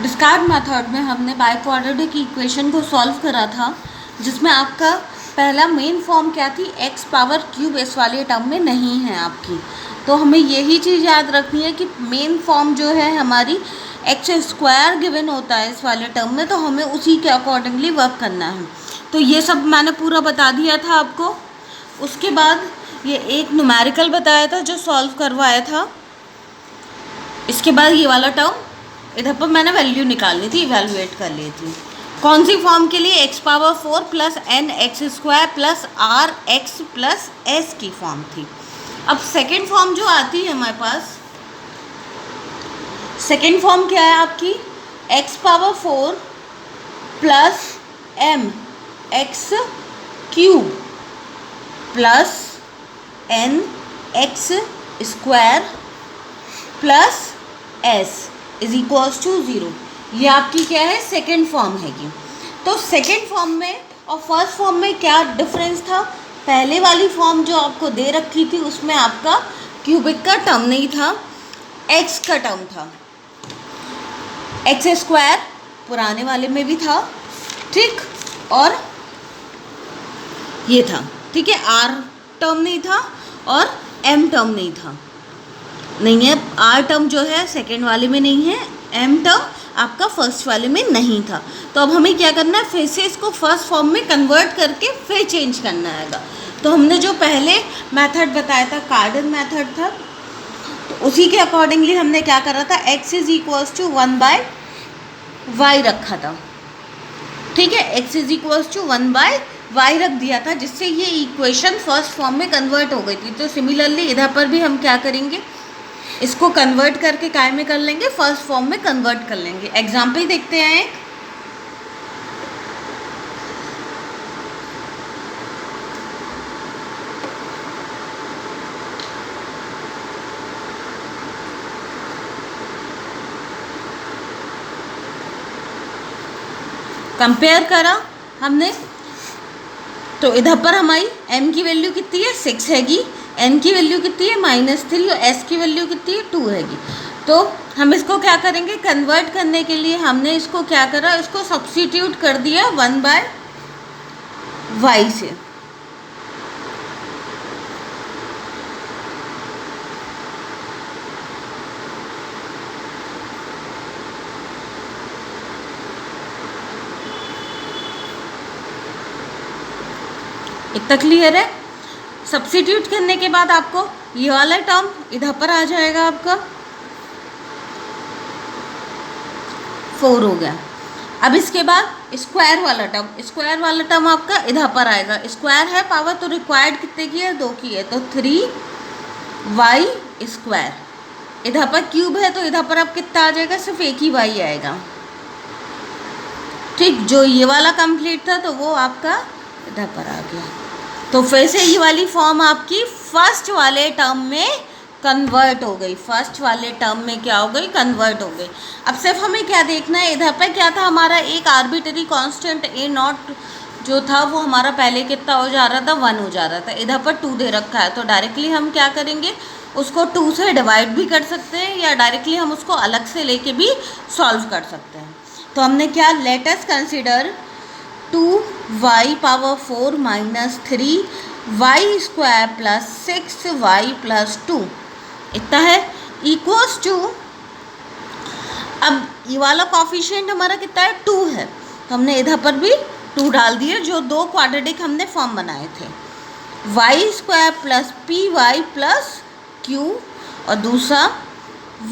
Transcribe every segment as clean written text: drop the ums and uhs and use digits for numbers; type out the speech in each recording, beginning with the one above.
Discard method में हमने by quadratic equation को सॉल्व करा था, जिसमें आपका पहला मेन फॉर्म क्या थी, एक्स पावर क्यूब इस वाले टर्म में नहीं है आपकी। तो हमें यही चीज़ याद रखनी है कि मेन फॉर्म जो है हमारी एक्स स्क्वायर गिवन होता है इस वाले टर्म में, तो हमें उसी के अकॉर्डिंगली वर्क करना है। तो ये सब मैंने पूरा बता दिया था आपको। उसके बाद ये एक न्यूमेरिकल बताया था जो सॉल्व करवाया था। इसके बाद ये वाला टर्म इधर पर मैंने वैल्यू निकालनी थी, इवेलुएट कर ली थी। कौन सी फॉर्म के लिए, x power 4 plus n x square plus r x plus s की फॉर्म थी। अब सेकेंड फॉर्म जो आती है हमारे पास, सेकेंड फॉर्म क्या है आपकी, x power 4 plus m x cube plus n x square plus s is equals to 0। ये आपकी क्या है, सेकेंड फॉर्म हैगी। तो सेकेंड फॉर्म में और फर्स्ट फॉर्म में क्या डिफरेंस था, पहले वाली फॉर्म जो आपको दे रखी थी उसमें आपका क्यूबिक का टर्म नहीं था, एक्स का टर्म था। एक्स स्क्वायर पुराने वाले में भी था, ठीक, और ये था, ठीक है, आर टर्म नहीं था और एम टर्म नहीं था, नहीं है, आर टर्म जो है सेकेंड वाले में नहीं है, एम टर्म आपका फर्स्ट वाले में नहीं था। तो अब हमें क्या करना है, फिर से इसको फर्स्ट फॉर्म में कन्वर्ट करके फिर चेंज करना है। तो हमने जो पहले मेथड बताया था, कार्डन मेथड था, तो उसी के अकॉर्डिंगली हमने क्या करा था, x is equals to 1/y रखा था, ठीक है, x is equals to 1/y रख दिया था, जिससे ये इक्वेशन फर्स्ट फॉर्म में कन्वर्ट हो गई थी। तो सिमिलरली इधर पर भी हम क्या करेंगे, इसको कन्वर्ट करके काय में कर लेंगे, फर्स्ट फॉर्म में कन्वर्ट कर लेंगे। एग्जाम्पल देखते हैं एक, कंपेयर करा हमने, तो इधर पर हमारी m की वैल्यू कितनी है, 6 हैगी, n की वैल्यू कितनी है, -3, और s की वैल्यू कितनी है, 2 हैगी। तो हम इसको क्या करेंगे, कन्वर्ट करने के लिए हमने इसको क्या करा, इसको सब्स्टिट्यूट कर दिया 1/y से। इतना क्लियर है। सब्स्टिट्यूट करने के बाद आपको ये वाला टर्म इधर पर आ जाएगा, आपका 4 हो गया। अब इसके बाद स्क्वायर वाला टर्म आपका इधर पर आएगा। स्क्वायर है पावर, तो रिक्वायर्ड कितने की है, 2 की है, तो 3y स्क्वायर। इधर पर क्यूब है तो इधर पर अब कितना आ जाएगा, सिर्फ एक ही y आएगा, ठीक। जो ये वाला कंप्लीट था तो वो आपका इधर पर आ गया। तो फिर से ये वाली फॉर्म आपकी फर्स्ट वाले टर्म में कन्वर्ट हो गई, फर्स्ट वाले टर्म में क्या हो गई, कन्वर्ट हो गई। अब सिर्फ हमें क्या देखना है, इधर पर क्या था हमारा, एक आर्बिटरी कांस्टेंट a0 जो था वो हमारा पहले कितना हो जा रहा था, 1 हो जा रहा था। इधर पर 2 दे रखा है, तो डायरेक्टली हम क्या करेंगे, उसको 2 से डिवाइड भी कर सकते हैं, या डायरेक्टली हम उसको अलग से लेके भी सॉल्व कर सकते हैं। तो हमने क्या, let us consider 2y power 4 minus 3y square plus 6y plus 2 इतना है, इक्वल्स टू, अब ये वाला कॉफिशिएंट हमारा कितना है, 2 है, तो हमने इधर पर भी 2 डाल दिए, जो 2 क्वाड्रेटिक हमने फॉर्म बनाए थे, y square plus py plus q, और दूसरा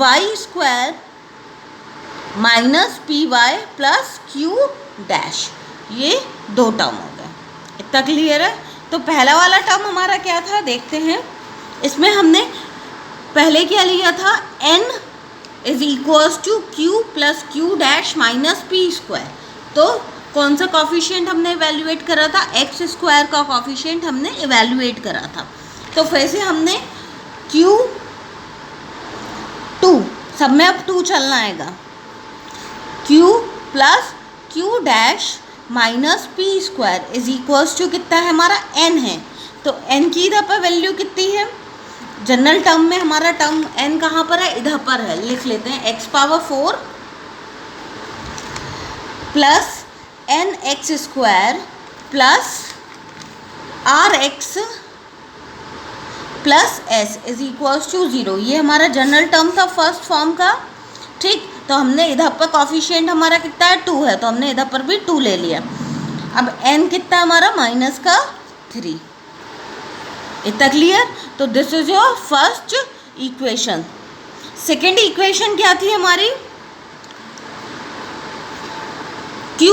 y square minus py plus q dash. ये 2 टर्म हो गए, इतना क्लियर है। तो पहला वाला टर्म हमारा क्या था, देखते हैं। इसमें हमने पहले क्या लिया था, n is equals to q plus q dash minus p square. तो कौन सा कॉफिशिएंट हमने इवेल्युएट करा था, एक्स स्क्वायर का कॉफिशिएंट हमने इवेल्युएट करा था। तो फिर से हमने q2, सब में अब 2 चलना आएगा, q plus q dash minus p square is equals to कितना है हमारा, n है। तो n की इधर पर वैल्यू कितनी है, जनरल टर्म में हमारा टर्म n कहाँ पर है, इधर पर है, लिख लेते हैं, x power 4 plus n x square plus r x plus s is equals to 0। ये हमारा जनरल टर्म था फर्स्ट फॉर्म का, ठीक। तो हमने इधर पर कॉफिशिएंट हमारा कितना है 2 है, तो हमने इधर पर भी 2 ले लिया। अब n कितना हमारा माइनस का 3। इतना क्लियर? तो this is your first equation. Second equation क्या थी हमारी? q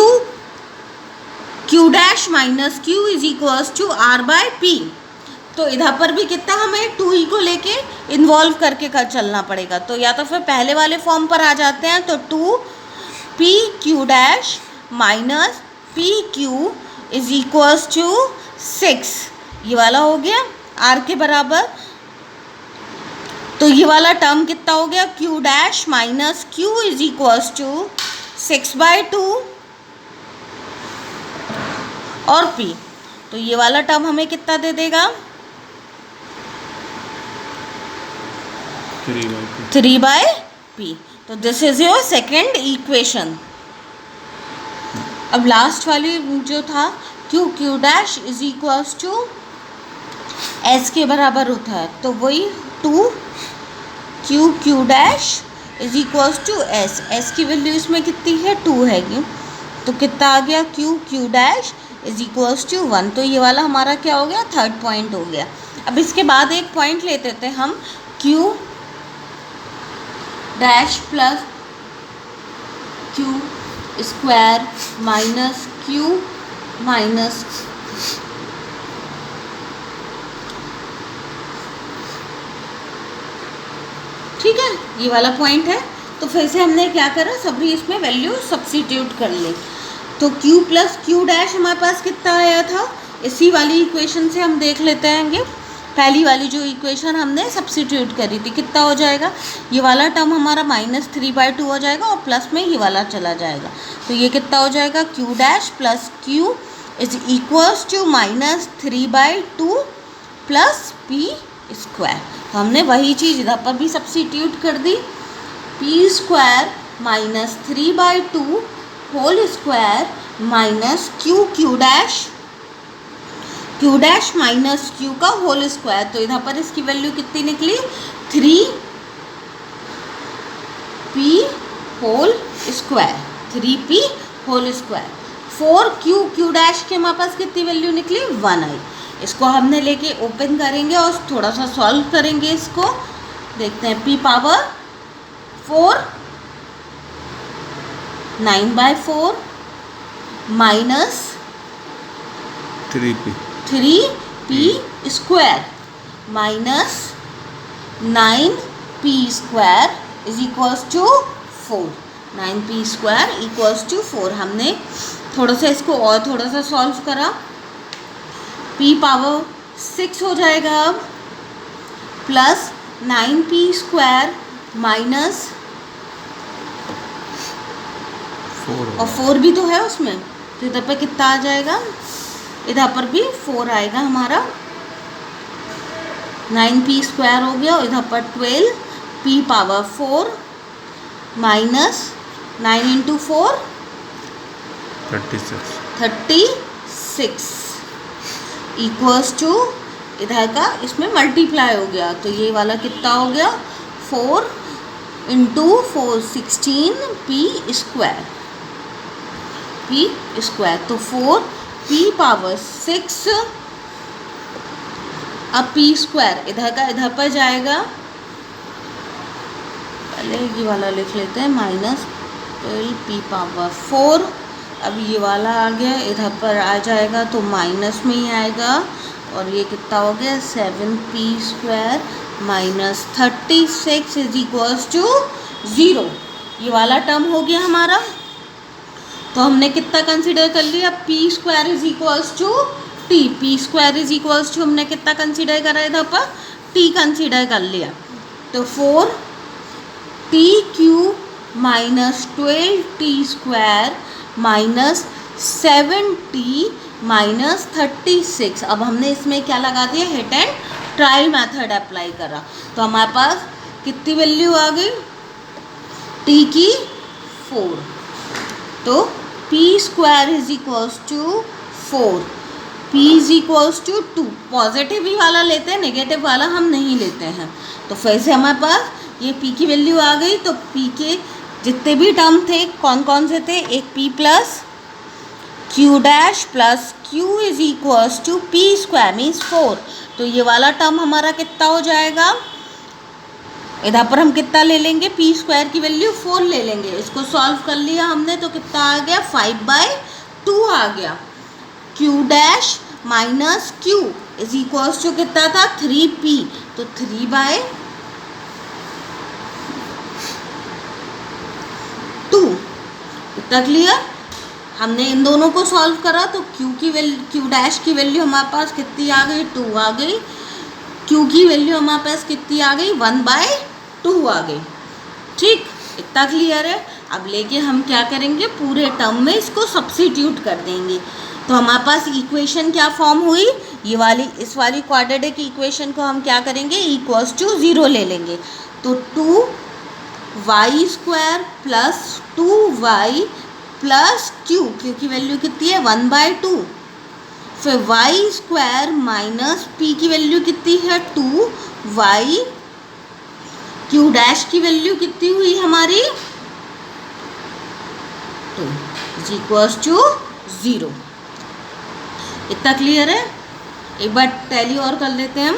dash minus q is equals to r by p। तो इधर पर भी कितना हमें 2e को लेके इन्वॉल्व करके कर चलना पड़ेगा। तो या तो फिर पहले वाले फॉर्म पर आ जाते हैं, तो 2p q dash minus pq is equals to 6, ये वाला हो गया r के बराबर। तो ये वाला टर्म कितना हो गया? q dash minus q is equals to 6/2 और p। तो ये वाला टर्म हमें कितना दे देगा? 3/p। तो this is your second equation. अब लास्ट वाली जो था q dash is equals to s के बराबर होता है, तो वही 2q dash is equals to s की वैल्यू इसमें कितनी है? 2 हैगी। तो कितना आ गया? q dash is equals to 1। तो ये वाला हमारा क्या हो गया? थर्ड पॉइंट हो गया। अब इसके बाद एक पॉइंट लेते थे हम q dash plus q square minus q minus ठीक है, ये वाला पॉइंट है। तो फिर से हमने क्या करा? सभी इसमें वैल्यू सब्स्टिट्यूट कर ली। तो q प्लस q डैश हमारे पास कितना आया था? इसी वाली इक्वेशन से हम देख लेते हैं। पहली वाली जो इक्वेशन हमने सब्स्टिट्यूट करी थी, कितना हो जाएगा? ये वाला टर्म हमारा -3/2 हो जाएगा और प्लस में ये वाला चला जाएगा। तो ये कितना हो जाएगा? q dash plus q is equals to -3/2 plus p square. तो हमने वही चीज़ इधर पर भी सब्स्टिट्यूट कर दी। p square minus 3/2 whole square minus q dash minus q का होल स्क्वायर। तो इधर पर इसकी वैल्यू कितनी निकली? 3p whole square, 3p whole square. 4q dash के हमारे पास कितनी वैल्यू निकली? 1 आई। इसको हमने लेके ओपन करेंगे और थोड़ा सा सॉल्व करेंगे। इसको देखते हैं। p power 4 9/4 minus 3p square minus 9p square is equals to 4। 9p square equals to 4। हमने थोड़ा सा इसको और थोड़ा सा सॉल्व करा। p पावर 6 हो जाएगा अब, प्लस 9p स्क्वायर माइनस 4 और 4 भी तो है उसमें, तो इधर पर कितना आ जाएगा? इधर पर भी 4 आएगा हमारा। 9p स्क्वायर हो गया और इधर पर 12p power 4 minus 9 into 4 36 equals to इधर का इसमें मल्टीप्लाई हो गया। तो ये वाला कितना हो गया? 4 इंटू 4 16p स्क्वायर। तो 4p पावर 6 अब p स्क्वायर इधर का इधर पर जाएगा। पहले ये वाला लिख लेते हैं, -12p पावर 4। अब ये वाला आ गया, इधर पर आ जाएगा तो माइनस में ही आएगा। और ये कितना हो गया? 7p square minus 36 is equals to 0। ये वाला टर्म हो गया हमारा। तो हमने कितना कंसीडर कर लिया? p square is equals to t। p square is equals to हमने कितना कंसीडर करा? इधर पर t कंसीडर कर लिया। तो 4t³ minus 12t square minus 7t minus 36। अब हमने इसमें क्या लगा दिया? Hit and try method apply करा। तो हमारे पास कितनी वैल्यू आ गई? t की 4। तो P square is equals to 4, P is equals to 2। Positive ही वाला लेते हैं, नेगेटिव वाला हम नहीं लेते हैं। तो फिर से हमारे पास ये पी की वैल्यू आ गई। तो पी के जितने भी टर्म थे कौन कौन से थे, एक p plus q dash plus q is equals to p square means 4। तो ये वाला टर्म हमारा कितना हो जाएगा, इधर पर हम कितना ले लेंगे, पी स्क्वायर की वैल्यू 4 ले लेंगे। इसको सॉल्व कर लिया हमने तो कितना आ गया, 5/2 आ गया। Q dash minus q is equals to कितना था, 3p, तो 3/2। इतना क्लियर। हमने इन दोनों को सॉल्व करा तो क्यू डैश की वैल्यू हमारे पास कितनी आ गई, 2 आ गई। क्यू की वैल्यू हमारे पास कितनी आ गई, 1/2 आ गई। ठीक, इतना क्लियर है। अब लेके हम क्या करेंगे, पूरे टर्म में इसको सब्स्टिट्यूट कर देंगे। तो हमारे पास इक्वेशन क्या फॉर्म हुई, ये वाली, इस वाली क्वाड्रेटिक इक्वेशन को हम क्या करेंगे, इक्वल्स टू 0 ले लेंगे। तो 2y square plus 2y plus Q की वैल्यू कितनी है, 1/2। फिर y स्क्वायर माइनस p की वैल्यू कितनी है, 2y। क्यू डैश की वैल्यू कितनी हुई हमारी, 2 इज इक्वल्स टू 0। इतना क्लियर है। एक बार टैली और कर लेते हैं हम।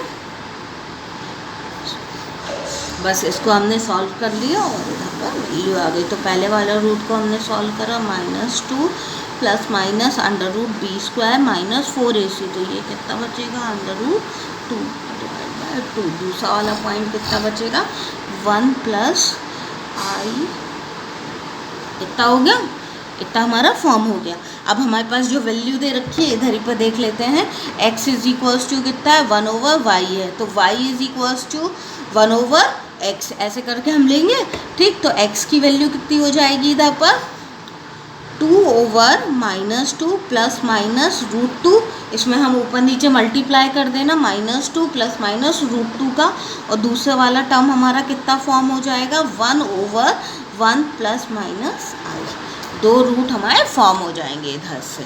बस इसको हमने सॉल्व कर लिया और इधर पर वैल्यू आ गई। तो पहले वाला रूट को हमने सॉल्व करा, -2 plus minus √b square minus 4ac। तो ये कितना बचेगा, √2 डिवाइड बाय 2। दूसरा वाला पॉइंट कितना बचेगा, 1 प्लस i। इतना हो गया, इतना हमारा फॉर्म हो गया। अब हमारे पास जो वैल्यू दे रखी है इधर ही पर देख लेते हैं। x इज इक्वल्स टू कितना है, 1/y है। तो y is equals to 1/x ऐसे करके हम लेंगे। ठीक, तो x की वैल्यू कितनी हो जाएगी इधर पर, 2/-2 प्लस माइनस √2। इसमें हम ऊपर नीचे मल्टीप्लाई कर देना, -2 प्लस माइनस √2 का। और दूसरे वाला टर्म हमारा कितना फॉर्म हो जाएगा, 1/1 प्लस माइनस i। 2 रूट हमारे फॉर्म हो जाएंगे इधर से।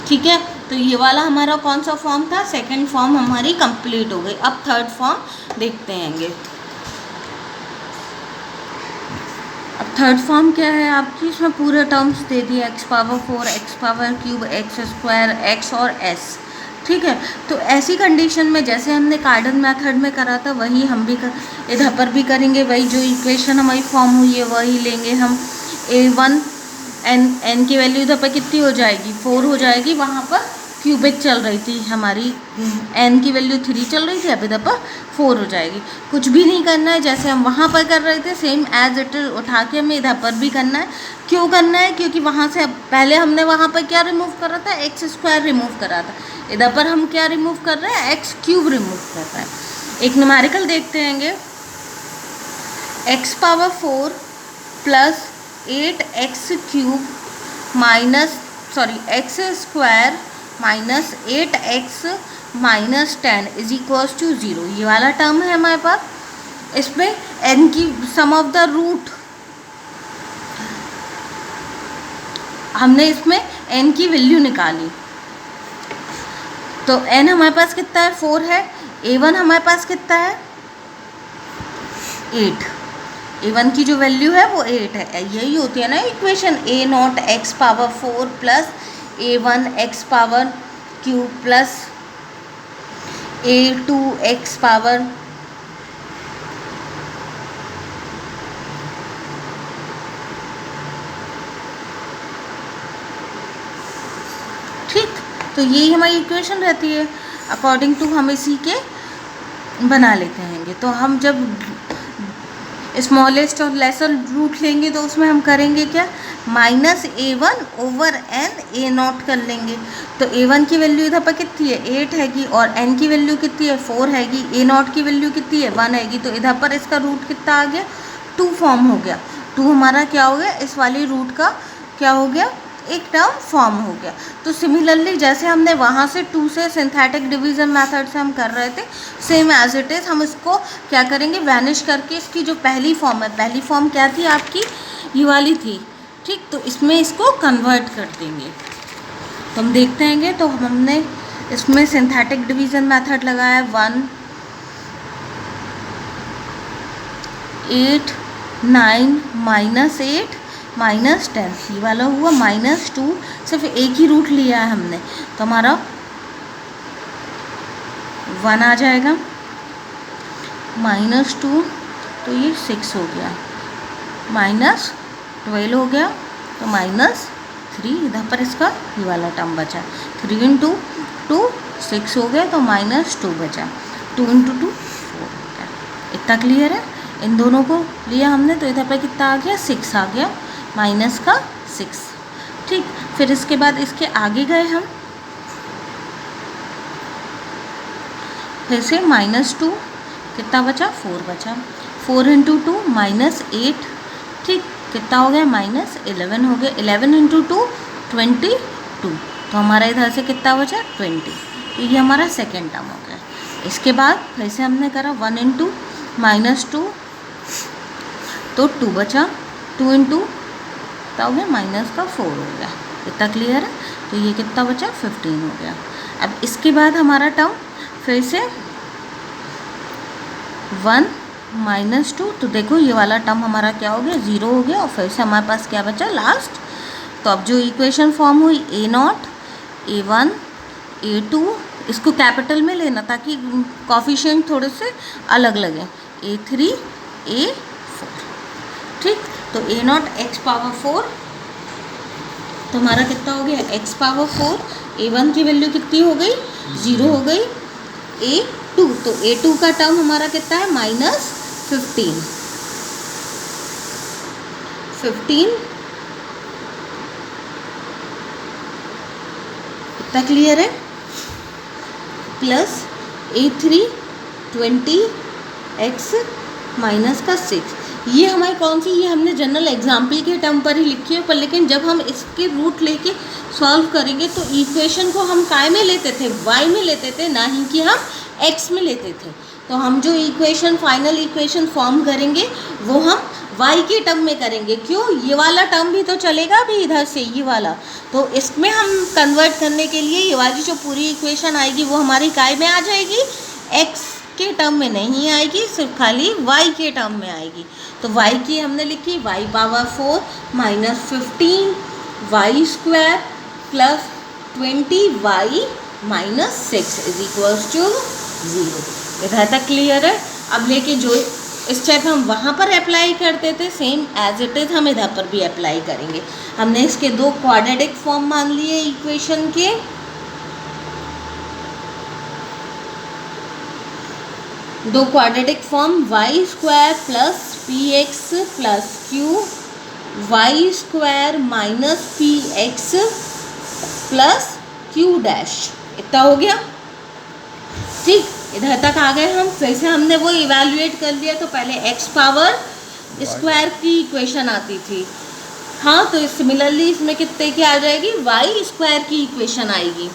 ठीक है, तो ये वाला हमारा कौन सा फॉर्म था, सेकंड फॉर्म हमारी कंप्लीट हो गई। अब थर्ड फॉर्म देखते हैंगे। अब थर्ड फॉर्म क्या है आपकी, इसमें पूरे टर्म्स दे दिए, x⁴, x⁴, x square, x और s। ठीक है, तो ऐसी कंडीशन में जैसे हमने कार्डन मेथड में करा था वही हम भी इधर पर भी करेंगे। वही जो इक्वेशन हमारी फॉर्म हुई है वही लेंगे हम। a1 n की वैल्यू इधर पर कितनी हो जाएगी, 4 हो जाएगी। वहाँ पर क्यूबिक चल रही थी हमारी, n की वैल्यू 3 चल रही थी, अब इधर पर 4 हो जाएगी। कुछ भी नहीं करना है, जैसे हम वहाँ पर कर रहे थे सेम एज इट इज उठा के हमें इधर पर भी करना है। क्यों करना है, क्योंकि वहाँ से पहले हमने वहाँ पर क्या रिमूव करा था, x² रिमूव करा था। इधर पर हम क्या रिमूव कर रहे हैं, x³ रिमूव कर रहे हैं। एक न्यूमेरिकल देखते हैंगे, x⁴ plus 8x³ x² minus 8x minus 10 is equals to 0। ये वाला टर्म है हमारे पास। इसमें n की सम ऑफ द रूट, हमने इसमें n की वैल्यू निकाली। तो n हमारे पास कितना है, 4 है। a1 हमारे पास कितना है, 8। a1 की जो वैल्यू है वो 8 है। यही होती है ना equation, a0 x⁴ plus a1 x³ plus a2 x⁴। ठीक, तो यही हमारी इक्वेशन रहती है। अकॉर्डिंग टू हम इसी के बना लेते हैं। तो हम जब स्मॉलेस्ट और लेसर रूट लेंगे तो उसमें हम करेंगे क्या, -a1/n a0 कर लेंगे। तो a1 की वैल्यू इधर पर कितनी है, 8 हैगी, और n की वैल्यू कितनी है, 4 हैगी। a0 की वैल्यू कितनी है, 1 हैगी। तो इधर पर इसका रूट कितना आ गया, 2 फॉर्म हो गया। 2 हमारा क्या हो गया, इस वाली रूट का क्या हो गया, एक टर्म फॉर्म हो गया। तो सिमिलरली जैसे हमने वहाँ से 2 से सिंथेटिक डिवीज़न मेथड से हम कर रहे थे, सेम एज इट इज़ हम इसको क्या करेंगे, वैनिश करके इसकी जो पहली फॉर्म है, पहली फॉर्म क्या थी आपकी, ये वाली थी ठीक, तो इसमें इसको कन्वर्ट कर देंगे। तो हम देखते हैंगे, तो हमने इसमें सिंथेटिक डिवीज़न मेथड लगाया है। 1 8 9 -8 -10, ये वाला हुआ -2, सिर्फ एक ही रूट लिया है हमने, तो हमारा 1 आ जाएगा, -2 तो ये 6 हो गया, -12 हो गया, तो -3 इधर पर इसका ये वाला टर्म बचा। 3 × 2 6 हो गया, तो -2 बचा। 2 × 2 4 हो गया। इतना क्लियर है? इन दोनों को लिया हमने, तो इधर पर कितना आ गया, 6 आ गया, -6। ठीक, फिर इसके बाद इसके आगे गए हम, फिर से -2, कितना बचा, 4 बचा। 4 × 2 -8, ठीक, कितना हो गया, -11 हो गया। 11 × 2 22, तो हमारा इधर से कितना बचा, 20। तो ये हमारा सेकेंड टर्म हो गया। इसके बाद फिर से हमने करा 1 × -2, तो 2 बचा। 2 × कितना हो गया, -4 हो गया। इतना क्लियर है? तो ये कितना बचा, 15 हो गया। अब इसके बाद हमारा टर्म फिर से 1 -2, तो देखो ये वाला टर्म हमारा क्या हो गया, 0 हो गया, और फिर से हमारे पास क्या बचा, लास्ट। तो अब जो इक्वेशन फॉर्म हुई, A0 A1 A2, इसको कैपिटल में लेना ताकि कॉफिशिएंट थोड़े से अलग लगे, A3 A4। ठीक, तो A0 x⁴, तो हमारा कितना हो गया, x⁴। A1 की वैल्यू कितनी हो गई, 0 हो गई। A2, तो A2 का टर्म हमारा कितना है, -15। इतना क्लियर है? Plus A3 20x -6। ये हमारी कौन सी, ये हमने जनरल एग्जाम्पल के टर्म पर ही लिखी है, पर लेकिन जब हम इसके रूट लेके सॉल्व करेंगे तो इक्वेशन को हम काय में लेते थे, y में लेते थे, ना ही कि हम x में लेते थे। तो हम जो इक्वेशन फाइनल इक्वेशन फॉर्म करेंगे वो हम y के टर्म में करेंगे। क्यों, ये वाला टर्म भी तो चलेगा भी इधर से, ये वाला, तो इसमें हम कन्वर्ट करने के लिए ये वाली जो पूरी इक्वेशन आएगी वो हमारी काय में आ जाएगी, x के टर्म में नहीं आएगी, सिर्फ खाली y के टर्म में आएगी। तो y की हमने लिखी y⁴ -15 y² प्लस 20y -6 = 0। इधर तक क्लियर है? अब लेके जो स्टेप हम वहाँ पर अप्लाई करते थे, सेम एज इट इज़ हम इधर पर भी अप्लाई करेंगे। हमने इसके 2 क्वाड्रेटिक फॉर्म मान लिए इक्वेशन के, दो quadratic form, y² + px + q, y² - px + q'। इतना हो गया। ठीक, इधर तक आ गए हम। फिर से हमने वो इवैल्यूएट कर लिया, तो पहले x⁴ की इक्वेशन आती थी। हाँ, तो सिमिलरली इसमें कितने की आ जाएगी, y² की इक्वेशन आएगी।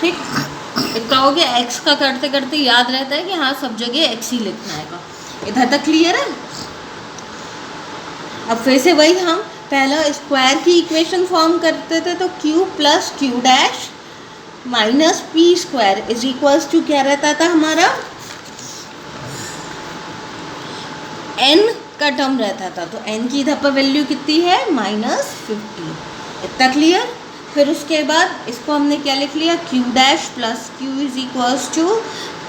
ठीक, इतना हो गया। x का करते करते याद रहता है कि हाँ सब जगह x ही लिखना है। इधर तक क्लियर है? अब फिर से वही हम पहला स्क्वायर की इक्वेशन फॉर्म करते थे, तो q + q' - p² = क्या रहता था हमारा, n का टर्म रहता था। तो n की इधर पर वैल्यू कितनी है, -15। इतना क्लियर? फिर उसके बाद इसको हमने क्या लिख लिया, q' + q =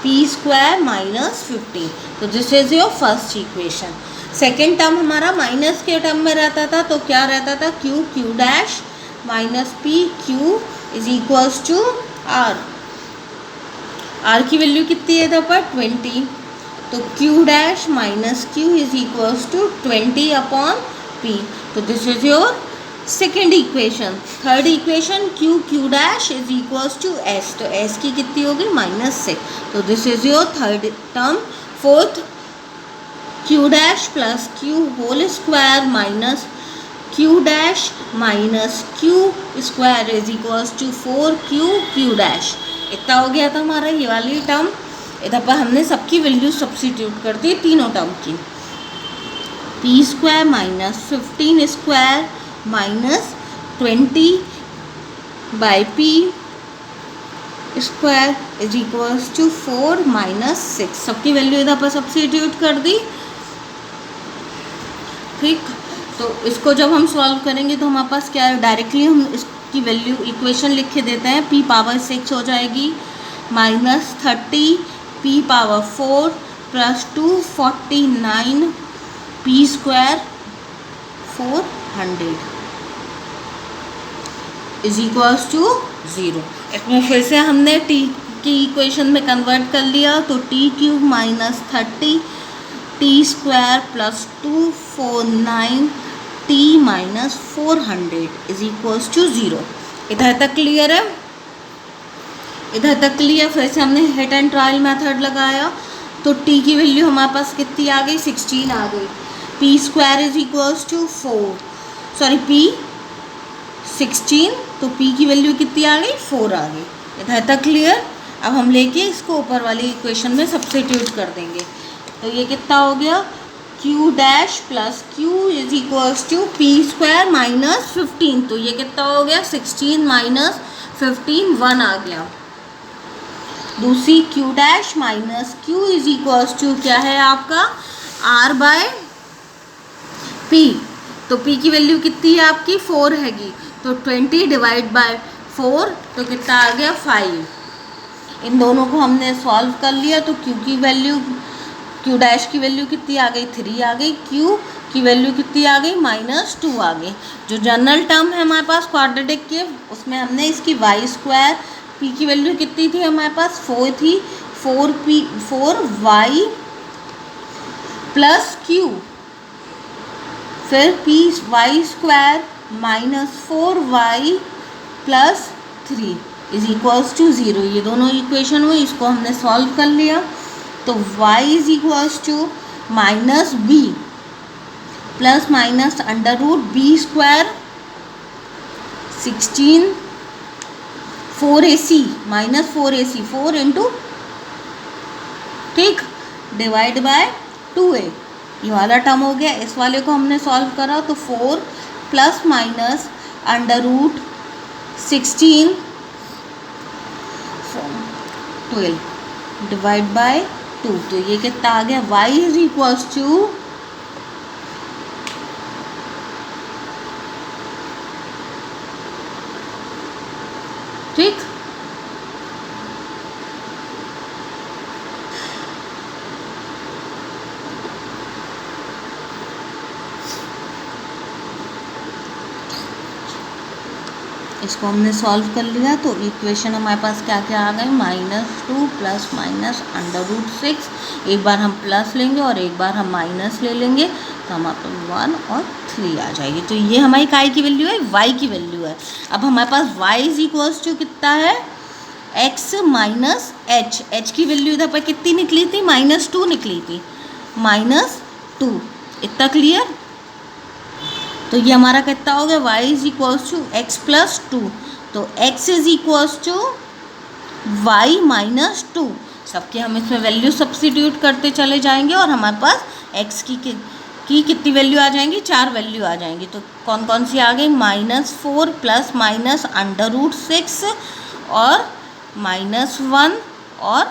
p² - 15। तो this is your first equation. Second term हमारा माइनस के टर्म में रहता था, तो क्या रहता था, q - pq = r। r की वैल्यू कितनी है इधर पर, 20। तो q' - q = 20/p। तो this is your second equation. Third equation, q = s। तो s की कितनी होगी, -6। तो this is your third term. Fourth, q' + q² - q' - q² = 4q'। इतना हो गया था हमारा ये वाली टर्म। इधर पर हमने सबकी वैल्यू सब्स्टिट्यूट कर दी, तीनों टर्म की। P square minus 15 square minus 20 by p square is equals to 4 minus 6। सबकी वैल्यू इधर पर सब्स्टिट्यूट कर दी। ठीक, तो इसको जब हम सॉल्व करेंगे तो हमारे पास क्या है, डायरेक्टली हम इसकी वैल्यू इक्वेशन लिख के देते हैं। पी पावर 6 हो जाएगी minus 30 p power 4 plus 249 p square 400 is equals to 0। इसमें फिर से हमने टी की इक्वेशन में कन्वर्ट कर लिया, तो t cube minus 30 t square plus 249 t minus 400 is equals to 0। इधर तक क्लियर है? इधर तक क्लियर। फिर से हमने हिट एंड ट्रायल मेथड लगाया, तो टी की वैल्यू हमारे पास कितनी आ गई, 16 आ गई। P square is equals to 4 16, तो पी की वैल्यू कितनी आ गई, 4 आ गई। इधर तक क्लियर। अब हम लेके इसको ऊपर वाली इक्वेशन में सब्स्टिट्यूट कर देंगे, तो ये कितना हो गया, q dash plus q is equals to p square minus 15, तो ये कितना हो गया, 16 माइनस 15 1 आ गया। दूसरी q dash minus q is equals to क्या है आपका, आर बाय पी, तो पी की वैल्यू कितनी है आपकी, 4 हैगी, तो 20 डिवाइड बाय 4, तो कितना आ गया 5। इन दोनों को हमने सॉल्व कर लिया, तो क्यू की वैल्यू, क्यू डैश की वैल्यू कितनी आ गई, 3 आ गई। क्यू की वैल्यू कितनी आ गई, -2 आ गई। जो जनरल टर्म है हमारे पास क्वाड्रेटिक के, उसमें हमने इसकी वाई स्क्वायर, पी की वैल्यू कितनी थी हमारे पास, 4 थी, 4y प्लस क्यू, फिर p y square minus 4y plus 3 is equals to 0। ये दोनों इक्वेशन हुई, इसको हमने सॉल्व कर लिया, तो y is equals to minus b plus minus under root b square 16 4ac minus 4ac 4 into, ठीक, डिवाइड बाय 2a। ये वाला टर्म हो गया। इस वाले को हमने सॉल्व करा, तो 4 plus minus under root 16 12 divide by 2, तो ये कितना आ गया, y इज इक्वल्स टू ठीक, इसको हमने सॉल्व कर लिया, तो इक्वेशन हमारे पास क्या क्या आ गई, -2 प्लस माइनस अंडर रूट 6, एक बार हम प्लस लेंगे और एक बार हम माइनस ले लेंगे, तो हमारे पास 1 और 3 आ जाएगी। तो ये हमारी काय की वैल्यू है, y की वैल्यू है। अब हमारे पास y इज इक्वल्स टू कितना है, x माइनस h, h की वैल्यू इधर पर कितनी निकली थी, -2 निकली थी, -2। इतना क्लियर। तो ये हमारा कितना हो गया, y is equals to x plus 2, तो x is equals to y minus 2। सबके हम इसमें वैल्यू सब्स्टिट्यूट करते चले जाएंगे, और हमारे पास x की कितनी वैल्यू आ जाएंगी, 4 वैल्यू आ जाएंगी। तो कौन कौन सी आ गई, -4 प्लस माइनस अंडर रूट 6 और -1 और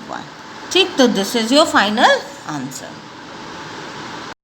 1। ठीक, तो this is your final answer.